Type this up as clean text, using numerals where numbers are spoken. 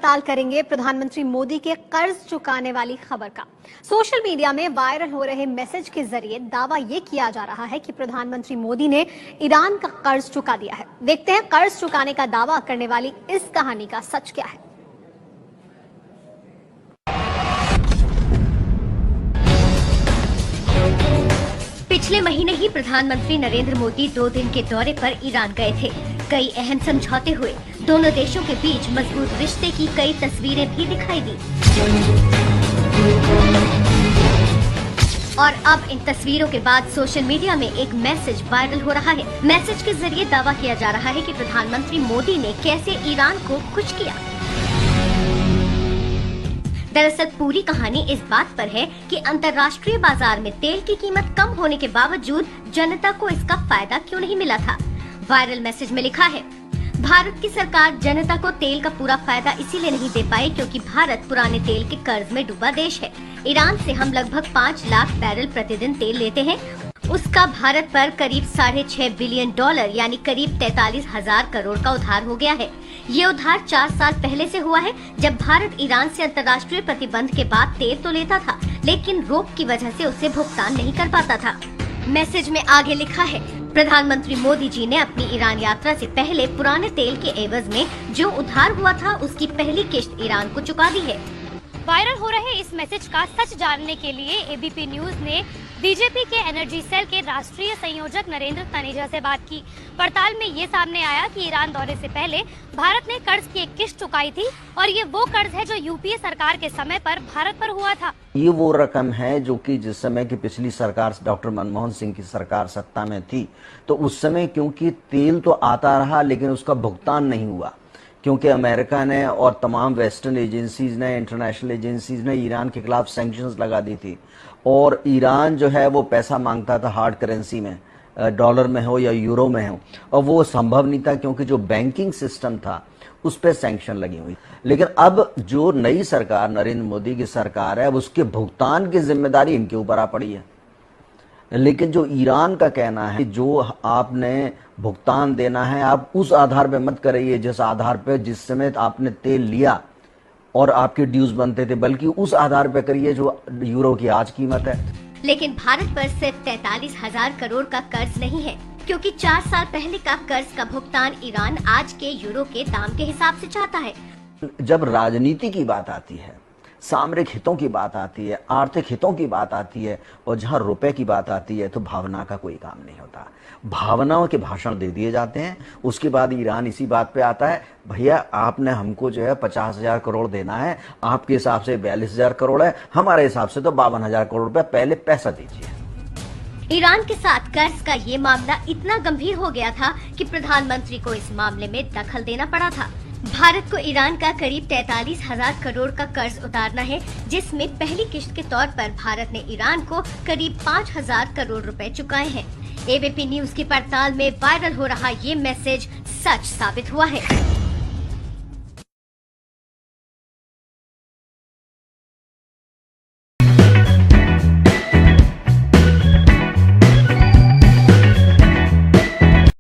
पड़ताल करेंगे प्रधानमंत्री मोदी के कर्ज चुकाने वाली खबर का। सोशल मीडिया में वायरल हो रहे मैसेज के जरिए दावा ये किया जा रहा है कि प्रधानमंत्री मोदी ने ईरान का कर्ज चुका दिया है। देखते हैं कर्ज चुकाने का दावा करने वाली इस कहानी का सच क्या है। पिछले महीने ही प्रधानमंत्री नरेंद्र मोदी 2 दिन के दौरे पर ईरान गए थे। कई अहम समझौते हुए, दोनों देशों के बीच मजबूत रिश्ते की कई तस्वीरें भी दिखाई दी। और अब इन तस्वीरों के बाद सोशल मीडिया में एक मैसेज वायरल हो रहा है। मैसेज के जरिए दावा किया जा रहा है कि प्रधानमंत्री मोदी ने कैसे ईरान को खुश किया। दरअसल पूरी कहानी इस बात पर है कि अंतर्राष्ट्रीय बाजार में तेल की कीमत कम होने के बावजूद जनता को इसका फायदा क्यों नहीं मिला था। वायरल मैसेज में लिखा है, भारत की सरकार जनता को तेल का पूरा फायदा इसीलिए नहीं दे पाई क्योंकि भारत पुराने तेल के कर्ज में डूबा देश है। ईरान से हम लगभग 5 लाख बैरल प्रतिदिन तेल लेते हैं। उसका भारत पर करीब $6.5 बिलियन यानी करीब 43,000 करोड़ का उधार हो गया है। ये उधार 4 साल पहले से हुआ है, जब भारत ईरान से अंतर्राष्ट्रीय प्रतिबंध के बाद तेल तो लेता था, लेकिन रोक की वजह से उसे भुगतान नहीं कर पाता था। मैसेज में आगे लिखा है, प्रधानमंत्री मोदी जी ने अपनी ईरान यात्रा से पहले पुराने तेल के एवज में जो उधार हुआ था उसकी पहली किश्त ईरान को चुका दी है। वायरल हो रहे इस मैसेज का सच जानने के लिए एबीपी न्यूज ने बीजेपी के एनर्जी सेल के राष्ट्रीय संयोजक नरेंद्र तनेजा से बात की। पड़ताल में ये सामने आया कि ईरान दौरे से पहले भारत ने कर्ज की एक किश्त चुकाई थी और ये वो कर्ज है जो यूपीए सरकार के समय पर भारत पर हुआ था। ये वो रकम है जो कि जिस समय की पिछली सरकार डॉक्टर मनमोहन सिंह की सरकार सत्ता में थी, तो उस समय क्योंकि तेल तो आता रहा लेकिन उसका भुगतान नहीं हुआ, क्योंकि अमेरिका ने और तमाम वेस्टर्न एजेंसीज ने, इंटरनेशनल एजेंसीज ने ईरान के खिलाफ सैंक्शंस लगा दी थी और ईरान जो है वो पैसा मांगता था हार्ड करेंसी में, डॉलर में हो या यूरो में हो, और वो संभव नहीं था क्योंकि जो बैंकिंग सिस्टम था उस पर सैंक्शन लगी हुई। लेकिन अब जो नई सरकार नरेंद्र मोदी की सरकार है, उसके भुगतान की जिम्मेदारी इनके ऊपर आ पड़ी है। लेकिन जो ईरान का कहना है, जो आपने भुगतान देना है आप उस आधार पे मत करिए जिस आधार पे जिस समय आपने तेल लिया और आपके ड्यूज बनते थे, बल्कि उस आधार पे करिए जो यूरो की आज कीमत है। लेकिन भारत पर सिर्फ 43,000 करोड़ का कर्ज नहीं है, क्योंकि 4 साल पहले का कर्ज का भुगतान ईरान आज के यूरो के दाम के हिसाब से चाहता है। जब राजनीति की बात आती है, सामरिक हितों की बात आती है, आर्थिक हितों की बात आती है और जहां रुपए की बात आती है तो भावना का कोई काम नहीं होता। भावनाओं के भाषण दे दिए जाते हैं। उसके बाद ईरान इसी बात पे आता है, भैया आपने हमको जो है 50,000 करोड़ देना है, आपके हिसाब से 42,000 करोड़ है, हमारे हिसाब से तो 52,000 करोड़ रुपए पहले पैसा दीजिए। ईरान के साथ कर्ज का ये मामला इतना गंभीर हो गया था कि प्रधानमंत्री को इस मामले में दखल देना पड़ा था। भारत को ईरान का करीब 43,000 करोड़ का कर्ज उतारना है, जिसमें पहली किश्त के तौर पर भारत ने ईरान को करीब 5,000 करोड़ रुपए चुकाए हैं। एबीपी न्यूज की पड़ताल में वायरल हो रहा ये मैसेज सच साबित हुआ है।